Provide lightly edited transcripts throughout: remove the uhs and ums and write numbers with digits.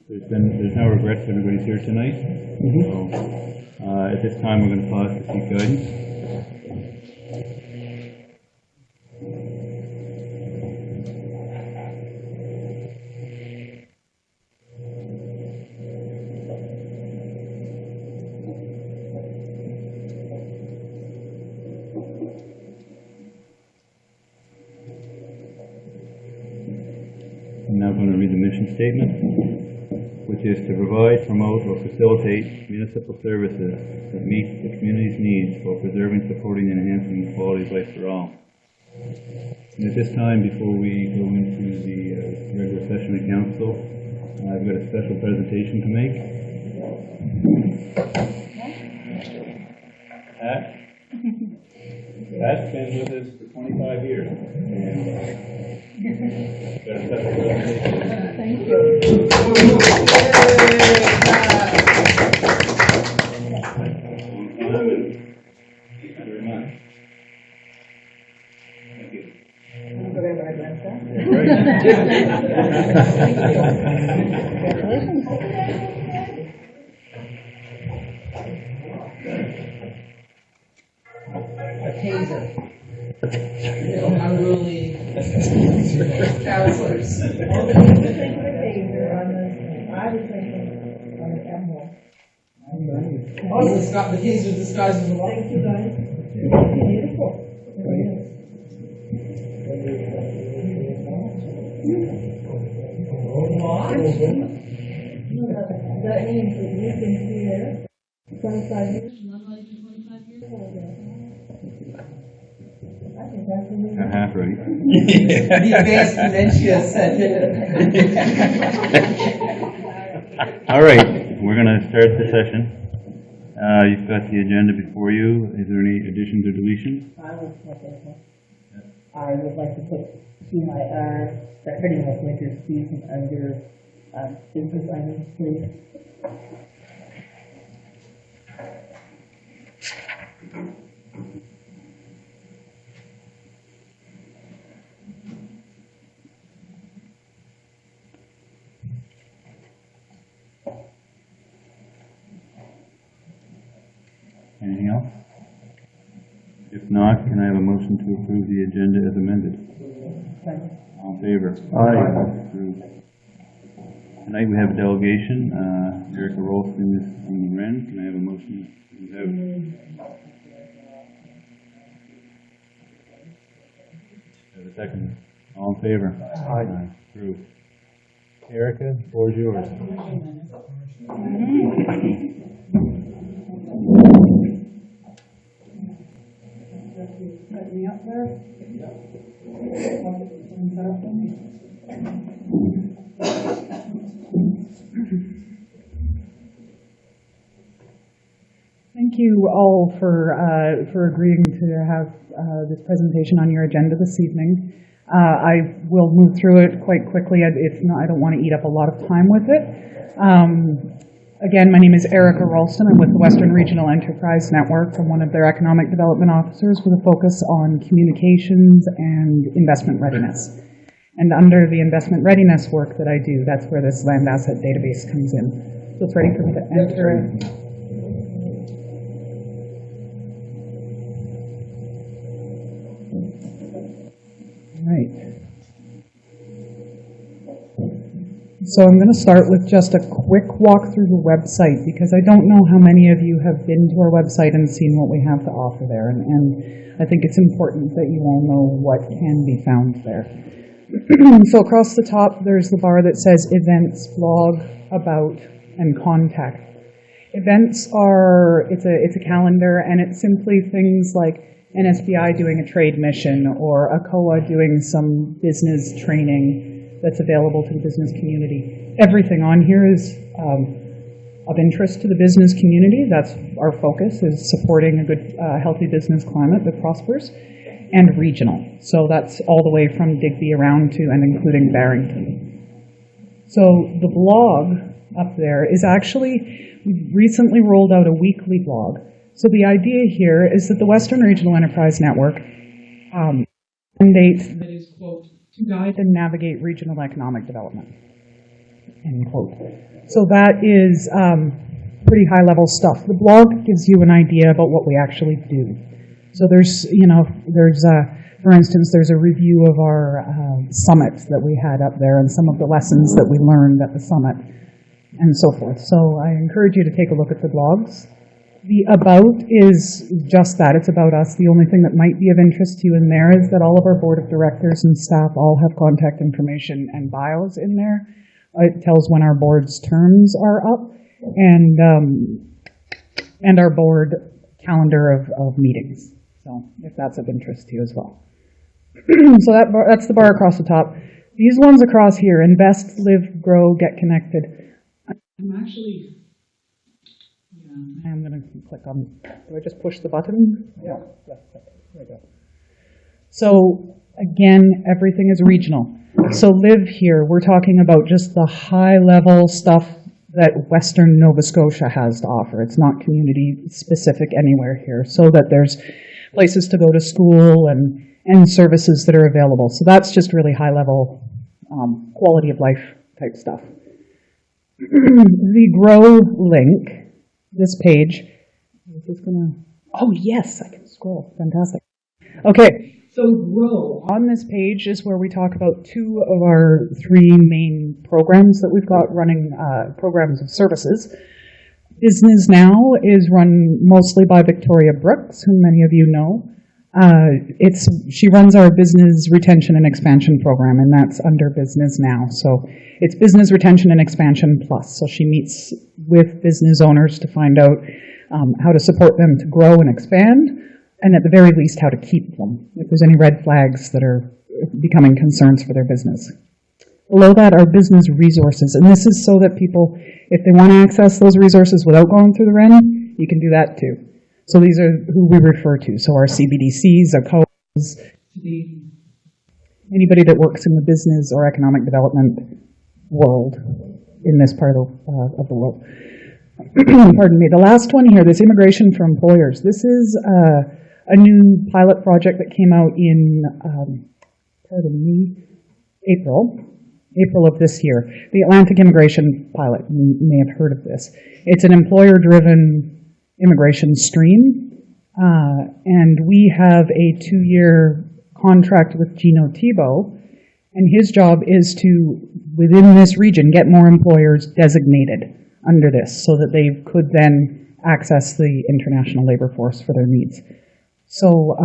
There's no regrets. Everybody's here tonight. So, at this time, we're going to pause to seek guidance. I'm now going to read the mission statement, which is to provide, promote, or facilitate municipal services that meet the community's needs while preserving, supporting, and enhancing the quality of life for all. And at this time, before we go into the regular session of council, I've got a special presentation to make. Pat's been with us for 25 years. Got a special presentation. Thank you. Thank you very much. Thank you. A taser. Unruly counselors. I was thinking on the camera. Oh, the taser disguised as a light. Thank you, guys. Beautiful. That means that you've been here 25 years. I think that's really Half right. The advanced dementia set in. All right, we're going to start the session. You've got the agenda before you. Is there any additions or deletions? I would like to put to my heading of winter season under business items, please. Anything else? If not, can I have a motion to approve the agenda as amended? All in favor? Aye. Approved. Tonight we have a delegation. Erica Rolston is from the Wren. Can I have a motion? Have a second. All in favor? Aye. Approved. Erica, the floor is yours. Cut me up there? Thank you all for agreeing to have this presentation on your agenda this evening. I will move through it quite quickly. I don't want to eat up a lot of time with it. Again, my name is Erica Ralston. I'm with the Western Regional Enterprise Network. I'm one of their economic development officers with a focus on communications and investment readiness. And under the investment readiness work that I do, that's where this land asset database comes in. So it's ready for me to enter it. Right. So I'm going to start with just a quick walk through the website because I don't know how many of you have been to our website and seen what we have to offer there. And I think it's important that you all know what can be found there. So across the top, there's the bar that says Events, Blog, About, and Contact. Events it's a calendar, and it's simply things like NSBI doing a trade mission or ACOA doing some business training that's available to the business community. Everything on here is of interest to the business community. That's our focus, is supporting a good, healthy business climate that prospers, and regional. So that's all the way from Digby around to and including Barrington. So the blog up there is actually, we recently rolled out a weekly blog. So the idea here is that the Western Regional Enterprise Network mandates that is, quote, to guide and navigate regional economic development. End quote. So that is pretty high-level stuff. The blog gives you an idea about what we actually do. So there's, for instance, there's a review of our summits that we had up there and some of the lessons that we learned at the summit and so forth. So I encourage you to take a look at the blogs. The About is just that. It's about us. The only thing that might be of interest to you in there is that all of our board of directors and staff all have contact information and bios in there. It tells when our board's terms are up and our board calendar of meetings. So if that's of interest to you as well. So that's the bar across the top. These ones across here, invest, live, grow, get connected. I'm actually, I'm going to click on, do I just push the button? Yeah, left click, there we go. So again, everything is regional. So live here, we're talking about just the high level stuff that Western Nova Scotia has to offer. It's not community specific anywhere here, so that there's places to go to school and services that are available. So that's just really high level quality of life type stuff. The grow link, this page, is this gonna, oh yes, I can scroll, fantastic. Okay. So grow, on this page is where we talk about two of our three main programs that we've got running, programs of services. Business Now is run mostly by Victoria Brooks, whom many of you know. She runs our business retention and expansion program, and that's under Business Now. So it's business retention and expansion plus. So she meets with business owners to find out how to support them to grow and expand, and at the very least, how to keep them, if there's any red flags that are becoming concerns for their business. Below that are business resources, and this is so that people, if they want to access those resources without going through the REN, you can do that too. So these are who we refer to, so our CBDCs, our codes, anybody that works in the business or economic development world in this part of the world. Pardon me. The last one here, this immigration for employers. This is a new pilot project that came out in, April of this year. The Atlantic Immigration Pilot, you may have heard of this. It's an employer-driven immigration stream, and we have a 2-year contract with Gino Thibault, and his job is to, within this region, get more employers designated under this so that they could then access the international labor force for their needs. So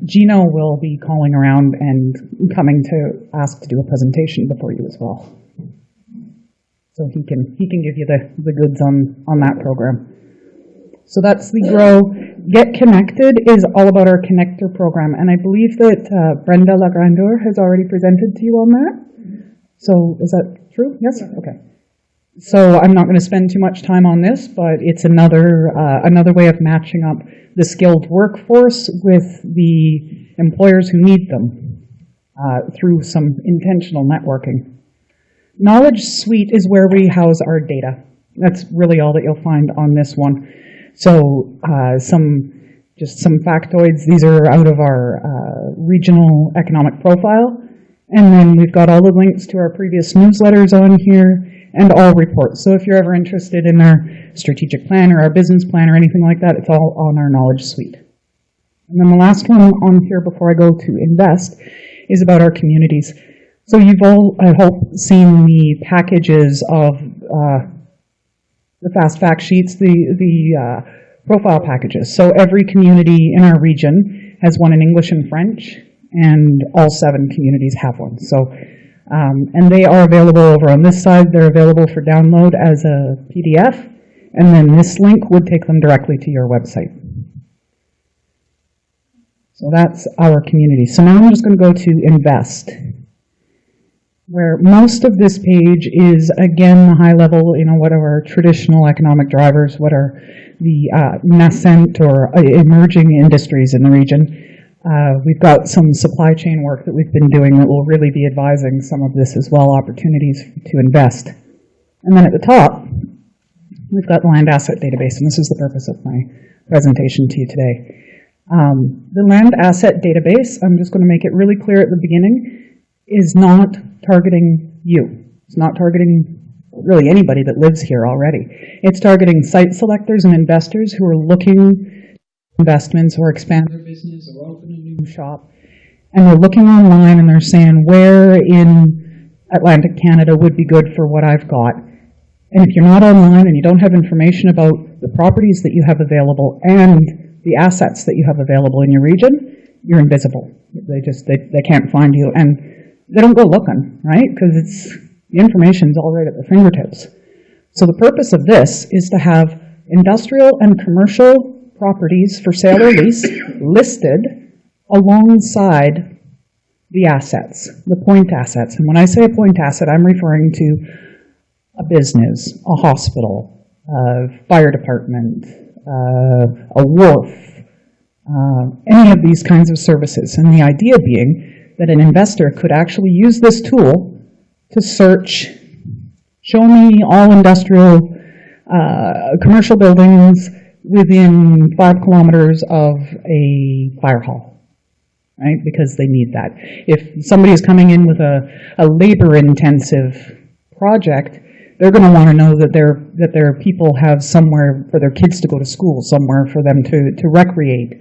Gino will be calling around and coming to ask to do a presentation before you as well. So he can give you the goods on that program. So that's the Grow. Get Connected is all about our Connector program, and I believe that Brenda Lagrandeur has already presented to you on that. So is that true? Yes? Okay. So I'm not going to spend too much time on this, but it's another way of matching up the skilled workforce with the employers who need them through some intentional networking. Knowledge Suite is where we house our data. That's really all that you'll find on this one. So some factoids. These are out of our regional economic profile. And then we've got all the links to our previous newsletters on here and all reports. So if you're ever interested in our strategic plan or our business plan or anything like that, it's all on our Knowledge Suite. And then the last one on here before I go to Invest is about our communities. So you've all, I hope, seen the packages of the fast fact sheets, the profile packages. So every community in our region has one in English and French, and all 7 communities have one. So, and they are available over on this side. They're available for download as a PDF, and then this link would take them directly to your website. So that's our community. So now I'm just going to go to Invest, where most of this page is, again, the high level, what are our traditional economic drivers, what are the nascent or emerging industries in the region. We've got some supply chain work that we've been doing that will really be advising some of this as well, opportunities to invest. And then at the top, we've got the land asset database, and this is the purpose of my presentation to you today. The land asset database, I'm just going to make it really clear at the beginning, is not targeting you. It's not targeting really anybody that lives here already. It's targeting site selectors and investors who are looking investments or expand their business or open a new shop. And they're looking online and they're saying, where in Atlantic Canada would be good for what I've got? And if you're not online and you don't have information about the properties that you have available and the assets that you have available in your region, you're invisible. They can't find you. And they don't go looking, right? Because the information's all right at their fingertips. So the purpose of this is to have industrial and commercial properties for sale or lease listed alongside the assets, the point assets. And when I say a point asset, I'm referring to a business, a hospital, a fire department, a wharf, any of these kinds of services. And the idea being that an investor could actually use this tool to search, show me all industrial, commercial buildings within 5 kilometers of a fire hall, right? Because they need that. If somebody is coming in with a labor-intensive project, they're going to want to know that their people have somewhere for their kids to go to school, somewhere for them to recreate,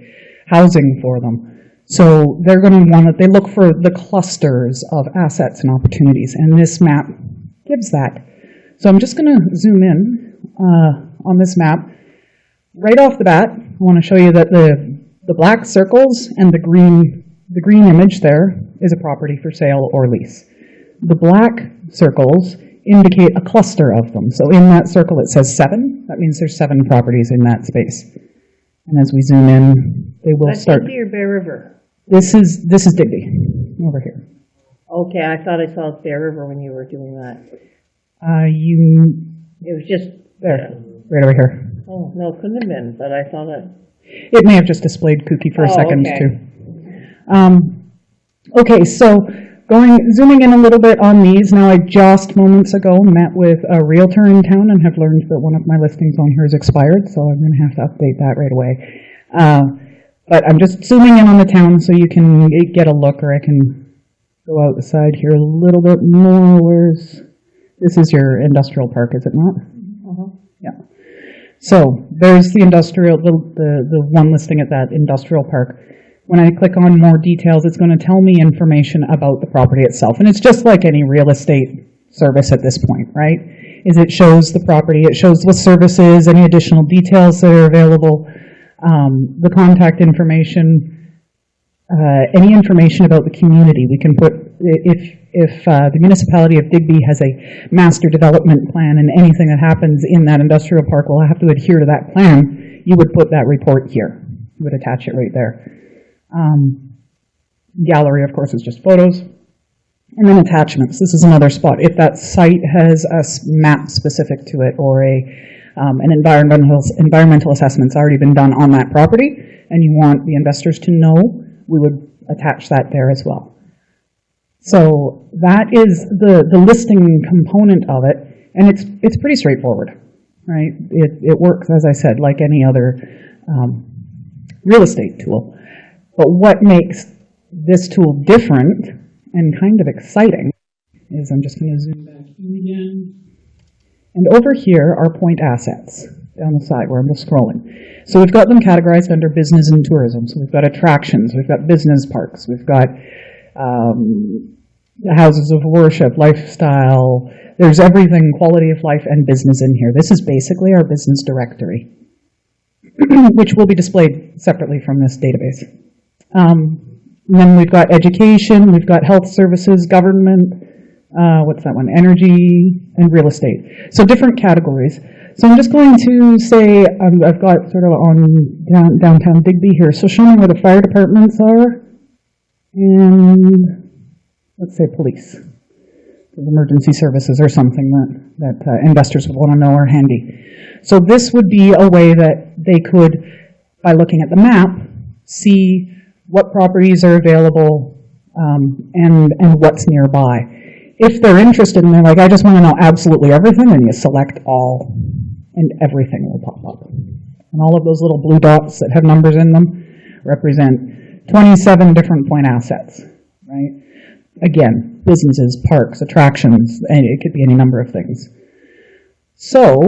housing for them. So they're going to want they look for the clusters of assets and opportunities, and this map gives that. So I'm just going to zoom in on this map. Right off the bat, I want to show you that the black circles and the green image there is a property for sale or lease. The black circles indicate a cluster of them. So in that circle it says 7. That means there's 7 properties in that space. And as we zoom in, they will start. Digby or Bear River? This is Digby, over here. Okay, I thought I saw Bear River when you were doing that. It was just there, right over here. Oh, no, it couldn't have been, but I saw that. It may have just displayed Kooky for a second, okay. too. Okay, so zooming in a little bit on these. Now, I just moments ago met with a realtor in town and have learned that one of my listings on here is expired, so I'm going to have to update that right away. But I'm just zooming in on the town so you can get a look, or I can go outside here a little bit more. This is your industrial park, is it not? Yeah. So there's the industrial, the one listing at that industrial park. When I click on more details, it's going to tell me information about the property itself. And it's just like any real estate service at this point, right? Is it shows the property, it shows what services, any additional details that are available, the contact information, any information about the community. We can put, if the municipality of Digby has a master development plan and anything that happens in that industrial park will have to adhere to that plan, you would put that report here. You would attach it right there. Gallery, of course, is just photos. And then attachments. This is another spot. If that site has a map specific to it or an environmental assessment's already been done on that property and you want the investors to know, we would attach that there as well. So that is the listing component of it, and it's pretty straightforward, right? It works, as I said, like any other real estate tool. But what makes this tool different and kind of exciting is, I'm just going to zoom back in again. And over here are point assets down the side where I'm just scrolling. So we've got them categorized under business and tourism. So we've got attractions, we've got business parks, we've got the houses of worship, lifestyle. There's everything, quality of life and business in here. This is basically our business directory, which will be displayed separately from this database. And then we've got education, we've got health services, government, what's that one? Energy and real estate. So different categories. So I'm just going to say, I've got sort of on downtown Digby here. So show me where the fire departments are. And let's say police. Emergency services or something that investors would want to know are handy. So this would be a way that they could, by looking at the map, see what properties are available and what's nearby. If they're interested and they're like, I just want to know absolutely everything, then you select all and everything will pop up. And all of those little blue dots that have numbers in them represent 27 different point assets, right? Again, businesses, parks, attractions, and it could be any number of things. So,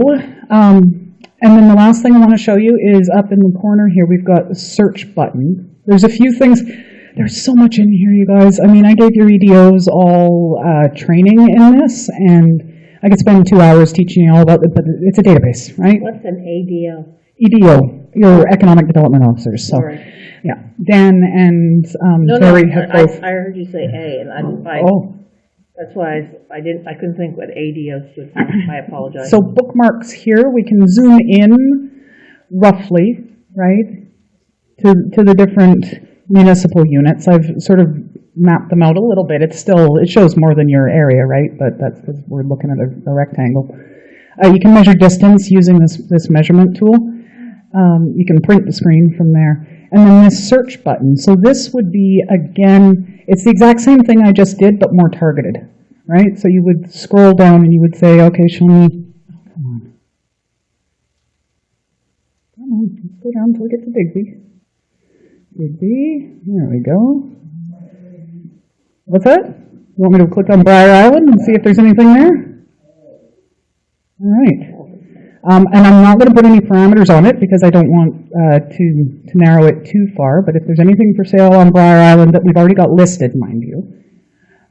and then the last thing I want to show you is up in the corner here, we've got the search button. There's a few things. There's so much in here, you guys. I mean, I gave your EDOs all training in this, and I could spend 2 hours teaching you all about it, but it's a database, right? What's an ADO? EDO, your Economic Development Officers. So, Sorry. yeah, Dan and Terry have both. I heard you say A, and that's why I couldn't think what ADO stood for. I apologize. So bookmarks here, we can zoom in roughly, right, to the different municipal units. I've sort of mapped them out a little bit. It shows more than your area, right? But that's because we're looking at a rectangle. You can measure distance using this measurement tool. You can print the screen from there. And then this search button. So this would be, again, it's the exact same thing I just did, but more targeted, right? So you would scroll down and you would say, okay, show me, come on, let's go down until we get to Digby. Digby, there we go. What's that? You want me to click on Briar Island and see if there's anything there? All right. And I'm not going to put any parameters on it because I don't want to narrow it too far, but if there's anything for sale on Briar Island that we've already got listed, mind you,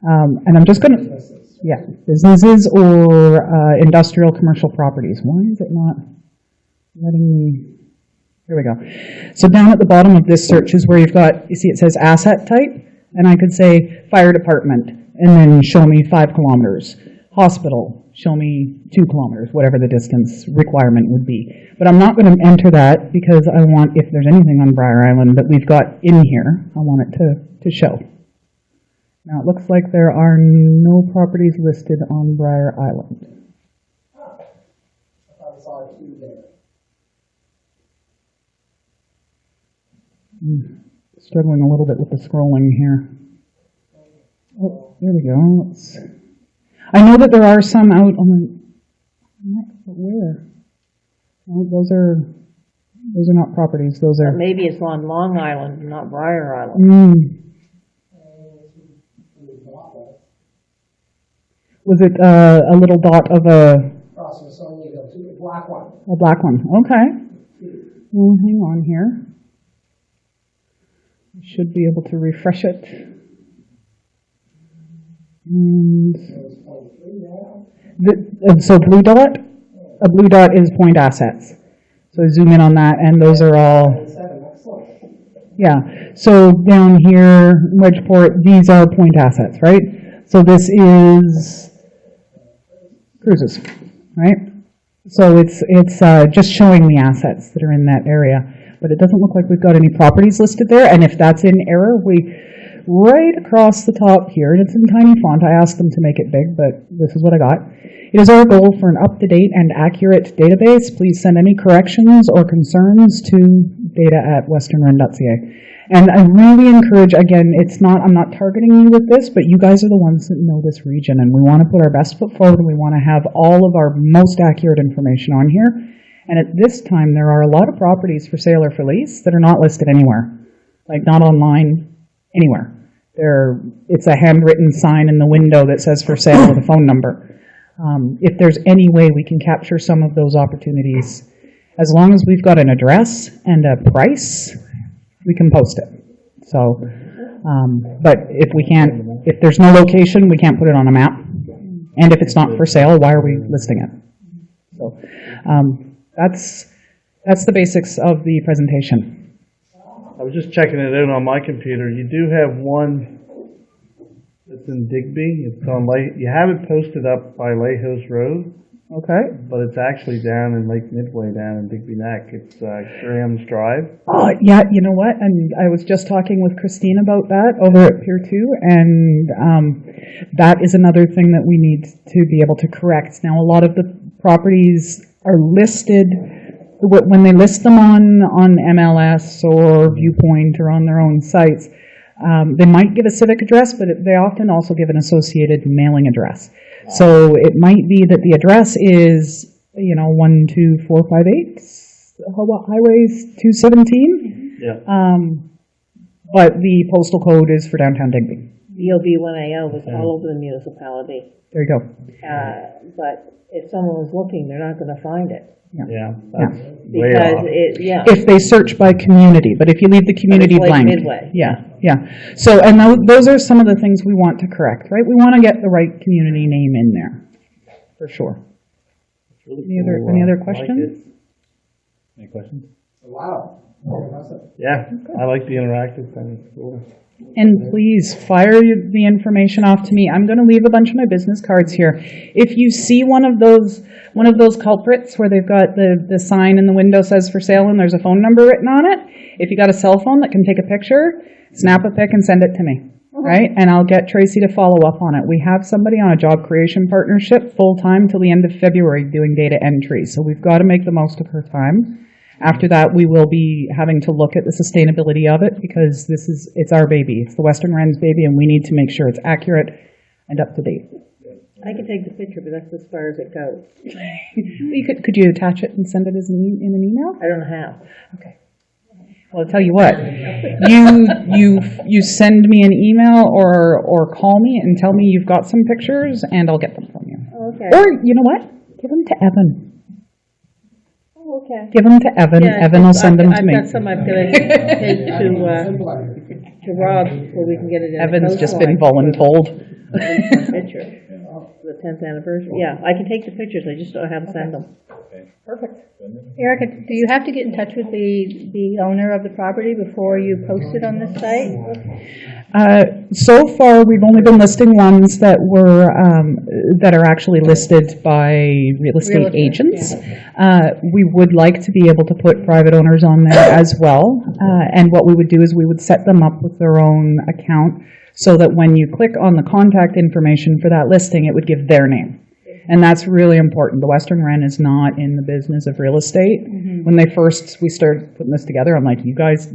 and I'm just going to, yeah, businesses or industrial commercial properties. Why is it not letting me, here we go. So down at the bottom of this search is where you've got, you see it says asset type, and I could say fire department, and then show me 5 kilometers. Hospital, show me 2 kilometers, whatever the distance requirement would be. But I'm not going to enter that because I want, if there's anything on Briar Island that we've got in here, I want it to show. Now it looks like there are no properties listed on Briar Island. I saw it too there. Struggling a little bit with the scrolling here. Oh, there we go. I know that there are some out on the, but where? Oh, those are not properties. Those are. Maybe it's on Long Island, not Briar Island. Was it a little dot of a? Across the sun, you go to a black one. A black one. Okay. Well, hang on here. I should be able to refresh it. And so blue dot? A blue dot is point assets. So zoom in on that, and those are all. Yeah. So down here, Wedgeport, these are point assets, right? So this is cruises, right? So it's just showing the assets that are in that area, but it doesn't look like we've got any properties listed there. And if that's in error, right across the top here, and it's in tiny font. I asked them to make it big, but this is what I got. It is our goal for an up-to-date and accurate database. Please send any corrections or concerns to data@westernrun.ca. And I really encourage, again, I'm not targeting you with this, but you guys are the ones that know this region, and we want to put our best foot forward, and we want to have all of our most accurate information on here. And at this time, there are a lot of properties for sale or for lease that are not listed anywhere, like not online, anywhere. It's a handwritten sign in the window that says for sale with a phone number. If there's any way we can capture some of those opportunities, as long as we've got an address and a price, we can post it. So, but if there's no location, we can't put it on a map. And if it's not for sale, why are we listing it? So, that's the basics of the presentation. I was just checking it out on my computer. You do have one that's in Digby. It's on you have it posted up by Lehos Road. Okay. But it's actually down in Lake Midway, down in Digby Neck. It's Graham's Drive. Yeah, you know what? And I was just talking with Christine about that over at Pier 2, and that is another thing that we need to be able to correct. Now, a lot of the properties are listed. When they list them on MLS or Viewpoint or on their own sites, they might give a civic address, but they often also give an associated mailing address. So it might be that the address is, 12458 Highway 217. Yeah. But the postal code is for downtown Digby. BOB1AO was all over the municipality. There you go. But if someone was looking, they're not gonna find it. Yeah, that's way Because off. If they search by community, but if you leave the community it's like blank. Midway. Yeah, yeah. So, and those are some of the things we want to correct, right? We want to get the right community name in there, for sure. Any other questions? Any questions? Wow. Yeah, I like the interactive thing, it's cool. And please fire the information off to me. I'm going to leave a bunch of my business cards here. If you see one of those culprits where they've got the sign in the window says for sale and there's a phone number written on it, if you got a cell phone that can take a picture, snap a pic and send it to me, right? And I'll get Tracy to follow up on it. We have somebody on a job creation partnership full-time till the end of February doing data entry. So we've got to make the most of her time. After that, we will be having to look at the sustainability of it because it's our baby. It's the Western Wren's baby, and we need to make sure it's accurate and up to date. I can take the picture, but that's as far as it goes. Could you attach it and send it as in an email? I don't know how. Okay. Well, I'll tell you what. You send me an email or call me and tell me you've got some pictures, and I'll get them from you. Okay. Or you know what? Give them to Evan. Okay. Give them to Evan. Yeah, Evan will send them to me. I've got some I'm gonna take to Rob so we can get it in. Evan's just been voluntold. Picture. The 10th anniversary. Yeah, I can take the pictures. I just don't know how to send them. Erica, do you have to get in touch with the owner of the property before you post it on this site? So far, we've only been listing ones that were that are actually listed by real estate agents. We would like to be able to put private owners on there as well. And what we would do is we would set them up with their own account so that when you click on the contact information for that listing, it would give their name. And that's really important. The Western Wren is not in the business of real estate. When we started putting this together, I'm like, you guys,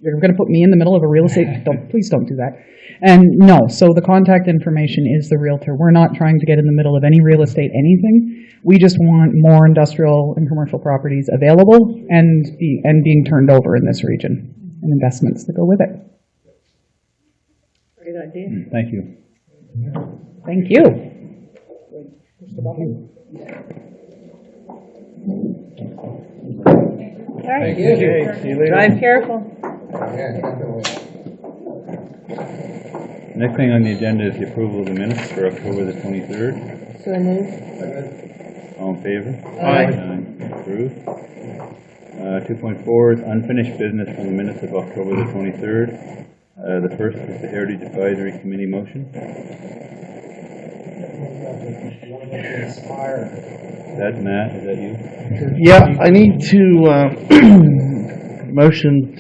you're going to put me in the middle of a real estate? Please don't do that. And no, so the contact information is the realtor. We're not trying to get in the middle of any real estate anything. We just want more industrial and commercial properties available and being turned over in this region and investments that go with it. Great idea. Thank you. Thank you. All right. Okay, see you later. Drive careful. Next thing on the agenda is the approval of the minutes for October the 23rd. So moved. All in favor? Aye. Approved. 2.4 is unfinished business from the minutes of October the 23rd. The first is the Heritage Advisory Committee motion. That's Matt, is that you? Yeah, I need to motion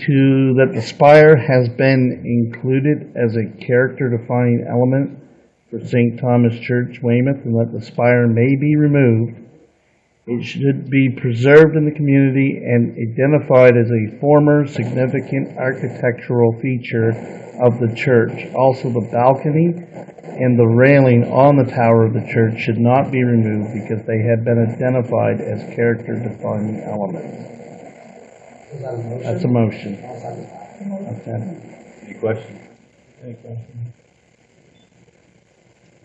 that the spire has been included as a character-defining element for St. Thomas Church, Weymouth, and that the spire may be removed. It should be preserved in the community and identified as a former significant architectural feature of the church. Also, the balcony and the railing on the tower of the church should not be removed because they have been identified as character-defining elements. That's a motion. Okay. Any questions?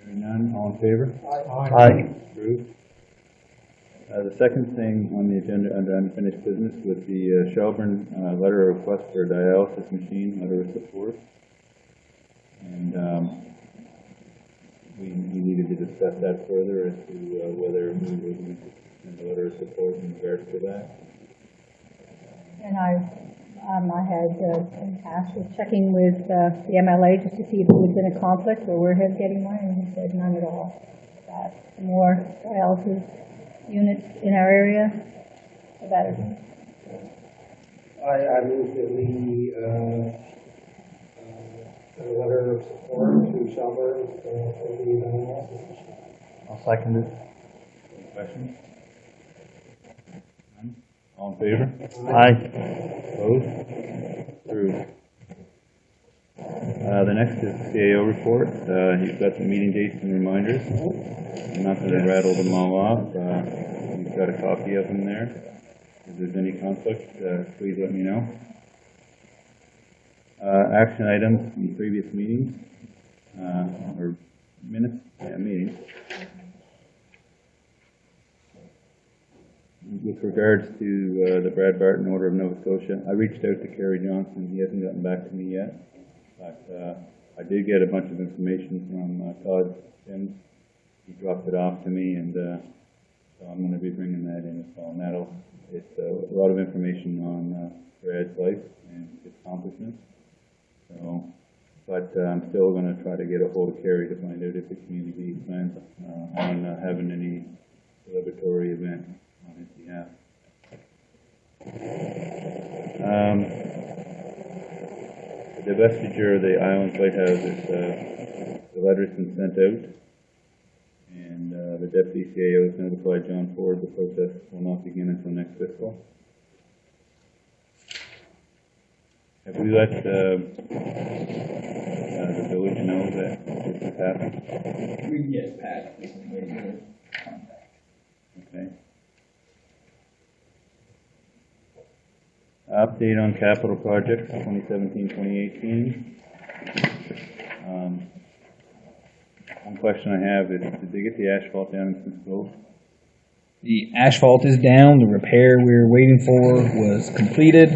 Hearing none, all in favor? Aye. Approved. The second thing on the agenda under unfinished business was the Shelburne letter of request for a dialysis machine, letter of support. And we needed to discuss that further as to whether we would send a letter of support in regards to that. And I had been tasked with checking with the MLA just to see if there had been a conflict or we're getting one, and he said none at all. Some more dialysis units in our area, the better. I move that we send a letter of support to Shelburne for the dialysis. I'll second it. Any questions? None? All in favor? Aye. Opposed? Approved. The next is the CAO report. He's got the meeting dates and reminders. I'm not going to rattle them all off. You've got a copy of them there. If there's any conflict, please let me know. Action items from previous meetings. or minutes, meetings. With regards to the Brad Barton Order of Nova Scotia, I reached out to Kerry Johnson. He hasn't gotten back to me yet, but I did get a bunch of information from Todd Sims. He dropped it off to me, and so I'm going to be bringing that in as well. And it's a lot of information on Brad's life and his accomplishments. So, but I'm still going to try to get a hold of Kerry to find out if the community plans on having any celebratory event on his behalf. The divestiture of the Islands Lighthouse is, the letter's been sent out, and the Deputy CAO has notified John Ford the process will not begin until next fiscal. Have we let the village know that this has happened? Yes, Pat. Okay. Update on capital projects, 2017-2018. One question I have is, did they get the asphalt down in Smith Cove? The asphalt is down. The repair we were waiting for was completed.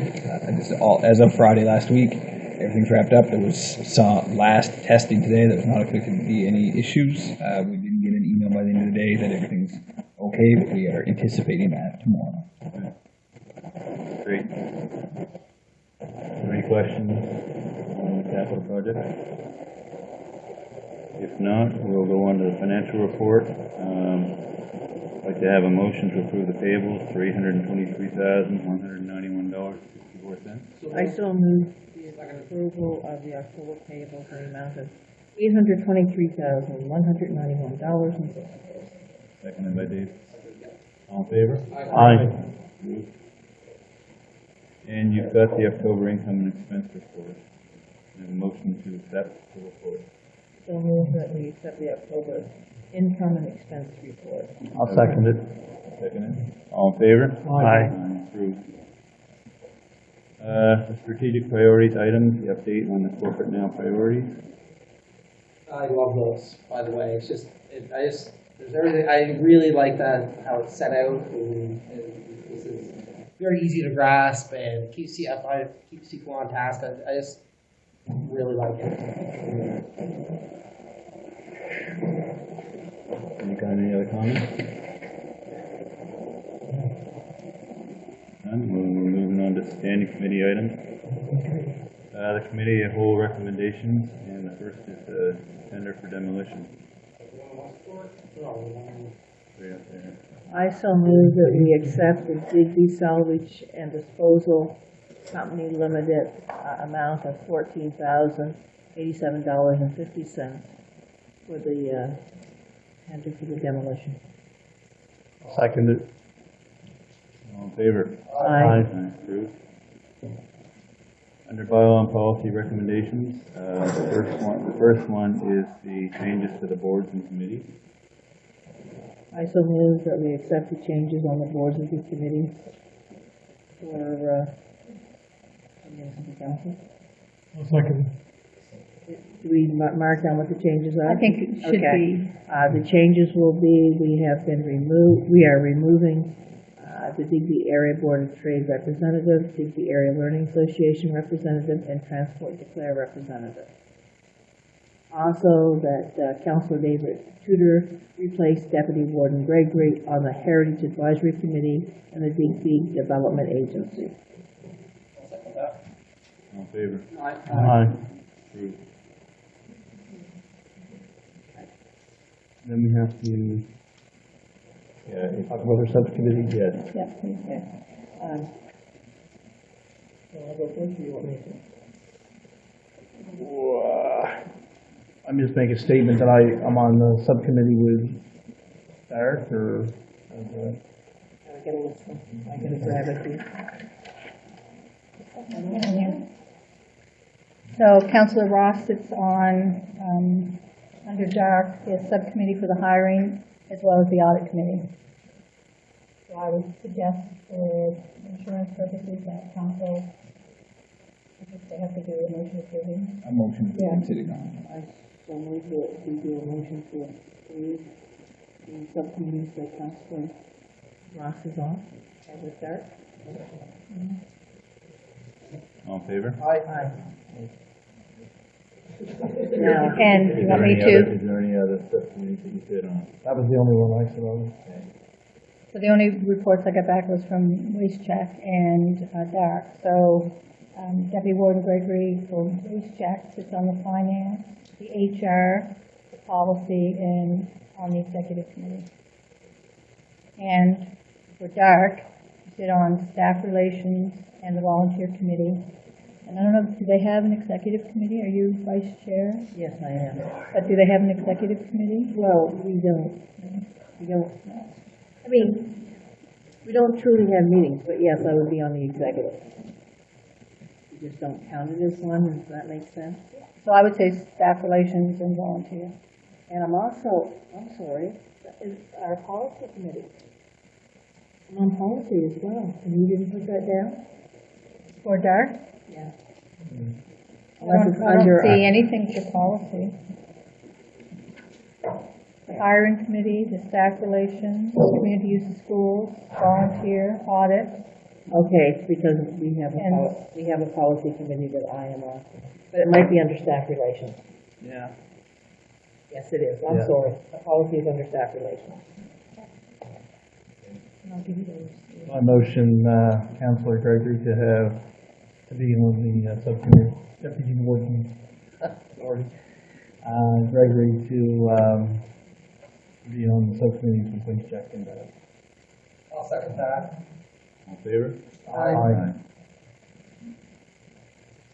As of Friday last week, everything's wrapped up. There was some last testing today. There's not expected to be any issues. We didn't get an email by the end of the day that everything's okay, but we are anticipating that tomorrow. Okay. Great. Are there any questions on the capital project? If not, we'll go on to the financial report. I'd like to have a motion to approve the payables for $823,191.64. I so move the approval of the October payables in the amount of $823,191.60. Seconded by Dave. All in favor? Aye. And you've got the October income and expense report. There's a motion to accept the report. So move that we accept the October income and expense report. I'll second it. Seconded. All in favor? Aye. Approved. The strategic priorities items, the update on the corporate now priorities. I love those, by the way. It's just, there's everything. I really like that, how it's set out, and this is very easy to grasp and keeps people on task. I just really like it. You got any other comments? None. We're moving on to standing committee items. The committee of whole recommendations, and the first is the tender for demolition. Right up there. I so move that we accept the Digby Salvage and Disposal Company Limited amount of $14,087.50 for the tender for the demolition. Second it. All in favor? Aye. Approved. Under bylaw and policy recommendations, the first one is the changes to the boards and committees. I so move that we accept the changes on the boards of the committee for the council. I'll second. Do we mark down what the changes are? I think it should be. The changes will be, we are removing the Digby Area Board of Trade representative, Digby Area Learning Association representative, and Transport Declare representative. Also, that Councillor David Tudor replaced Deputy Warden Gregory on the Heritage Advisory Committee and the Digby Development Agency. All in favor? Aye. Approved. Then we have to talk about our subcommittee. Yes. Yeah, please. Shall I go first, or you want me to? I'm just making a statement that I'm on the subcommittee with Derek, or I gotta listen. I gotta grab it here. So Councillor Ross sits on, under Dark, his subcommittee for the hiring, as well as the audit committee. So I would suggest for insurance purposes that council, I think they have to do a motion approving. A motion Yeah. to sitting on. I so move that we do a motion to approve the subcommittees that Councilor Ross is on, as a start. All in favor? Aye. Now, And you want me to, Is there any other subcommittees that you sit on? That was the only one I said on. so the only reports I got back was from Waste Check and DARC. So Deputy Warden Gregory for Waste Check sits on the finance, the HR, the policy, and on the executive committee. And for DARC, you sit on staff relations and the volunteer committee. And I don't know, do they have an executive committee? Are you vice chair? yes, I am. But do they have an executive committee? Well, we don't, I mean, we don't truly have meetings, but yes, I would be on the executive. We just don't count it as one, does that make sense? So I would say staff relations and volunteer. And I'm also, I'm sorry, is our policy committee. I'm on policy as well, and you didn't put that down? For DARC? Yeah. I Unless it's don't under, see anything for policy. The hiring committee, the staff relations, community use of schools, volunteer, audit. okay, because we have And- we have a policy committee that I am on, but it might be under staff relations. Yeah. Yes, it is, I'm Yeah. sorry, the policy is under staff relations. And I'll give you those. I motion, Councilor Gregory to be on the subcommittee, deputy warden, sorry. Gregory to, be on the subcommittee for Waste Check and, I'll second that. All in favor? Aye.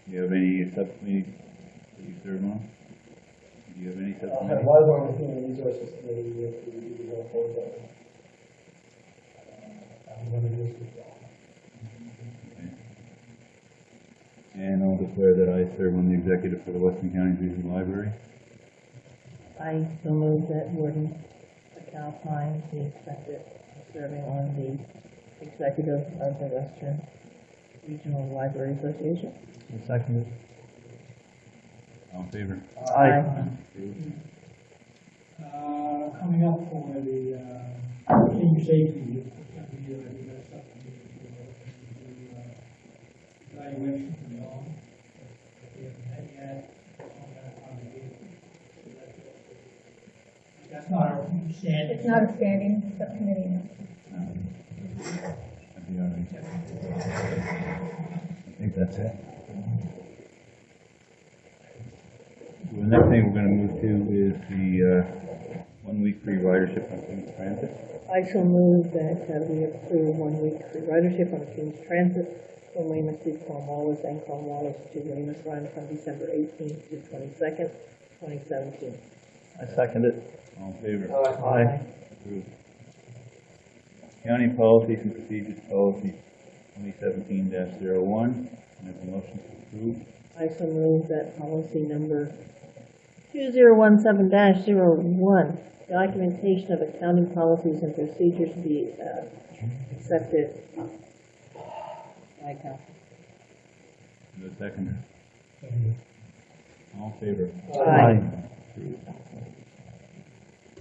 Do you have any subcommittees that you serve on? Do you have any I subcommittees? was on the Human Resources Committee with the report that. I'm going to do this. And I'll declare that I serve on the executive for the Western County Regional Library. I so move that Warden Cal Pine be accepted for serving on the executive of the Western Regional Library Association. second. All in favor? Aye. Approved. Coming up for the team safety, every year I do that subcommittee for evaluation and all. We haven't had yet on that on the gate. That's not our standard. It's not a standing subcommittee, no. That'd be all right. I think that's it. The next thing we're going to move to is the 1 week free ridership on King's Transit. I so move that we approve 1 week free ridership on King's Transit from Weymouth to Cornwallis and Cornwallis to Weymouth run from December 18th to 22nd, 2017. I second it. All in favor? Aye. Approved. County Policies and Procedures Policy 2017-01. Make a motion to approve. I so move that policy number 2017-01, documentation of accounting policies and procedures be accepted by council. Do a seconder. All in favor? Aye. Approved.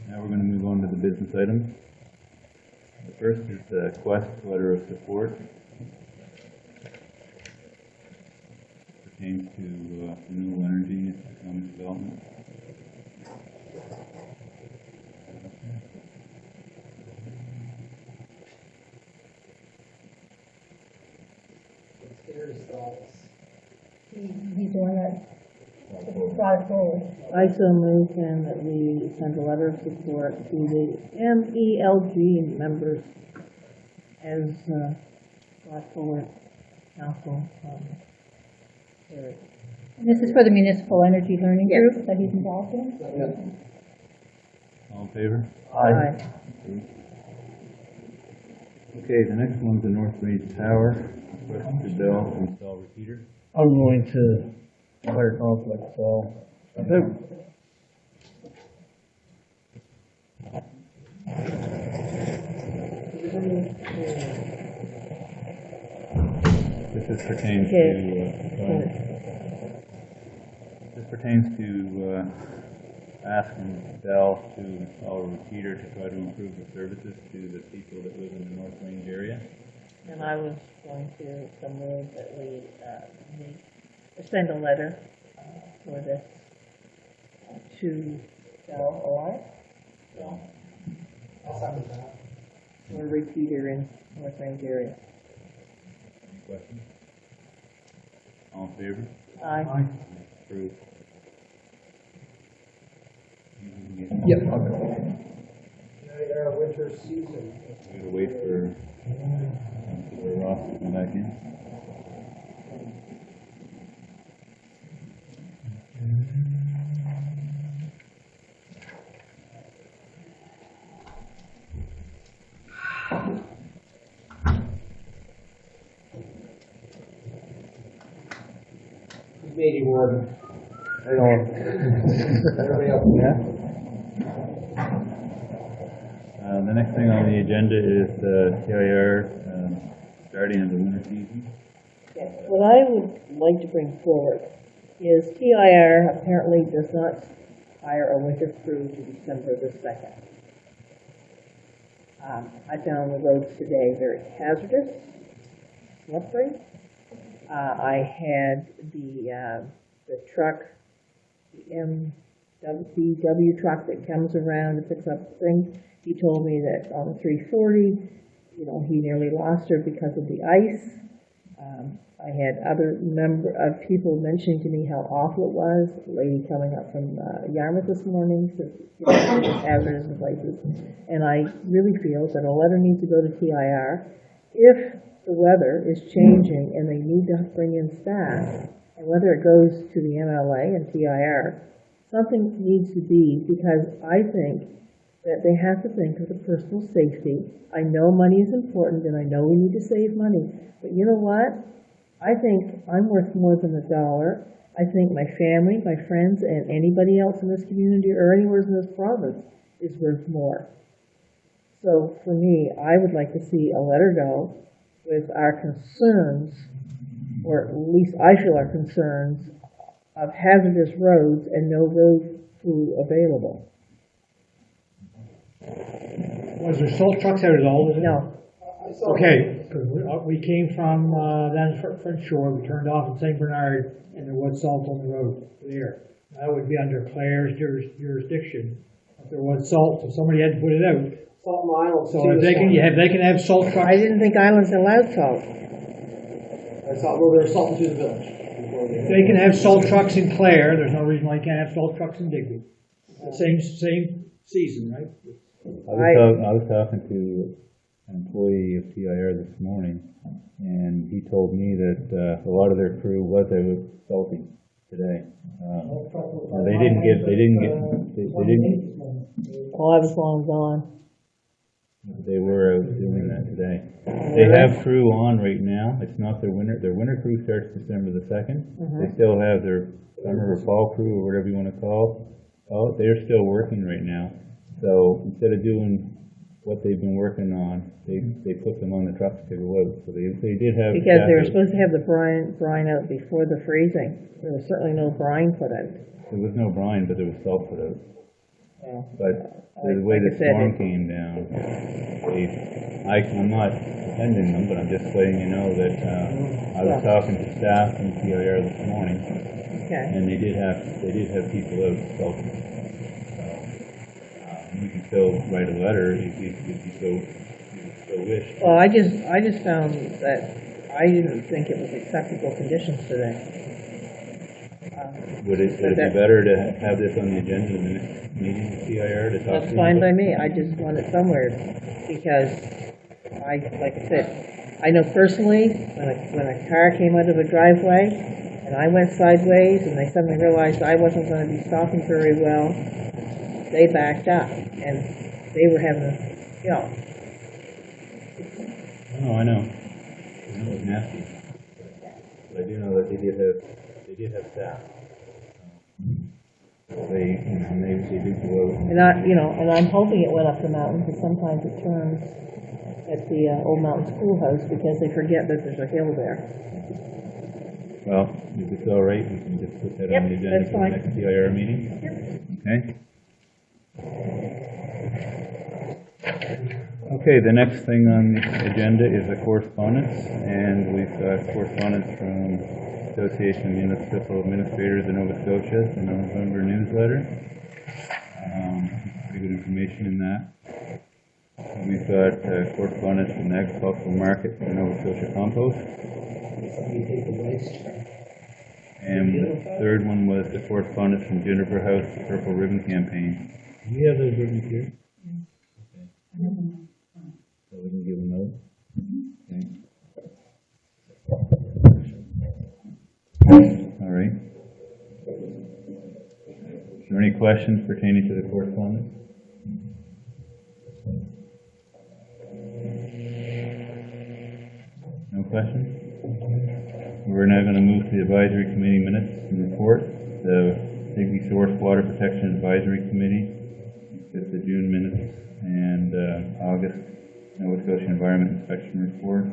Now we're going to move on to the business items. The first is the Quest letter of support. Pertains to renewable energy and economic development. Scares thoughts. He's the one that brought it forward. I so move then that we send a letter of support to the MELG members as brought forward council. Eric. And this is for the Municipal Energy Learning Yes. Group that he's involved in? All in favor? Aye. Approved. Okay, the next one's the North Range Tower. Request to Bell to install repeater. I'm going to declare conflict, so. This pertains Okay. to, this pertains to asking Bell to install a repeater to try to improve the services to the people that live in the North Range area. And I was going to move that we send a letter for this to Bell or I'll second that. for a repeater in North Range area. Any questions? All in favor? Aye. Approved. Yep. Our winter season. We're gonna wait for Ross to come back in. Maybe Warden. Everybody else. The next thing on the agenda is TIR starting of the winter season. Yes, what I would like to bring forward is TIR apparently does not hire a winter crew to December the 2nd. I found the roads today very hazardous, slippery. I had the truck, the MWW truck that comes around and picks up things. He told me that on the 340, he nearly lost her because of the ice. I had other people mentioning to me how awful it was. A lady coming up from Yarmouth this morning said hazardous places. And I really feel that a letter needs to go to TIR. If the weather is changing and they need to bring in staff, and whether it goes to the MLA and TIR, something needs to be, because I think that they have to think of the personal safety. I know money is important and I know we need to save money, but you know what? I think I'm worth more than $1. I think my family, my friends, and anybody else in this community or anywhere in this province is worth more. So for me, I would like to see a letter go with our concerns, or at least I feel our concerns, of hazardous roads and no road crew available. Was there salt trucks out at all? No. Okay, because we came from down French Shore, we turned off at St. Bernard, and there was salt on the road there. That would be under Claire's jurisdiction. If there was salt, so somebody had to put it out. Salt mile. So if they can have salt trucks. I didn't think Island's allowed salt. Well, there's salt into the village. If they can have salt trucks in Clare, there's no reason why you can't have salt trucks in Digby. The same season, right? I was talking to an employee of TIR this morning, and he told me that a lot of their crew was out salting today. They didn't. Oh, I was long gone. They were out doing that today. They have crew on right now. It's not their winter. Their winter crew starts December the 2nd. They still have their summer or fall crew, or whatever you want to call it. They're still working right now. So instead of doing what they've been working on, they put them on the trucks to go out. So they did have. Because they were supposed to have the brine out before the freezing. There was certainly no brine put out. There was no brine, but there was salt put out. Yeah. But the way the storm came down, I'm not defending them, but I'm just letting you know that I was talking to staff from TIR this morning, and they did have people out salting. You can still write a letter if you so wish. Well, I just found that I didn't think it was acceptable conditions today. Would it be better to have this on the agenda in the next meeting with TIR to talk to them? That's fine by me. I just want it somewhere, because like I said, I know personally when a car came out of a driveway and I went sideways and they suddenly realized I wasn't going to be stopping very well, they backed up and they were having Oh, I know. It was nasty. But I do know that they did have staff. They did go out. And I'm hoping it went up the mountain, because sometimes it turns at the Old Mountain Schoolhouse because they forget that there's a hill there. Well, if it's all right, we can just put that on the agenda that's for the fine. next TIR meeting. Okay. Okay, the next thing on the agenda is a correspondence, and we've got correspondence from Association of Municipal Administrators in Nova Scotia, the November newsletter. Pretty good information in that. We've got correspondence from the Agricultural Market for Nova Scotia Compost. And the third one was the correspondence from Jennifer House, the Purple Ribbon Campaign. Do we have those ribbons here? So we can give them those. Okay. All right. Is there any questions pertaining to the correspondence? No questions? We're now going to move to the advisory committee minutes and report. The Digby Source Water Protection Advisory Committee, it's the June minutes, and August Nova Scotia Environment Inspection Report.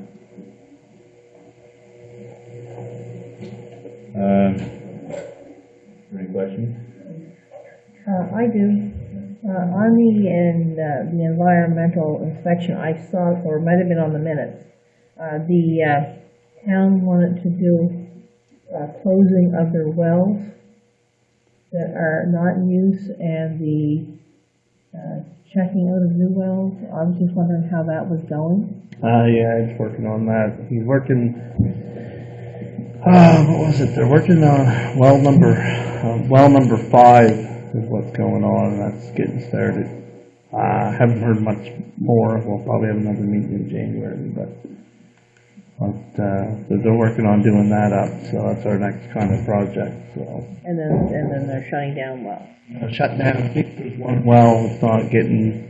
Any questions? I do. On the environmental inspection, I saw, or it might have been on the minutes, the town wanted to do closing of their wells that are not in use and the checking out of new wells. I was just wondering how that was going. Yeah, he's working on that. He's working, what was it? They're working on well number 5 is what's going on. That's getting started. Haven't heard much more. We'll probably have another meeting in January, but they're working on doing that up. So that's our next kind of project. So. And then they're shutting down wells. Shut down. I think there's one well that's not getting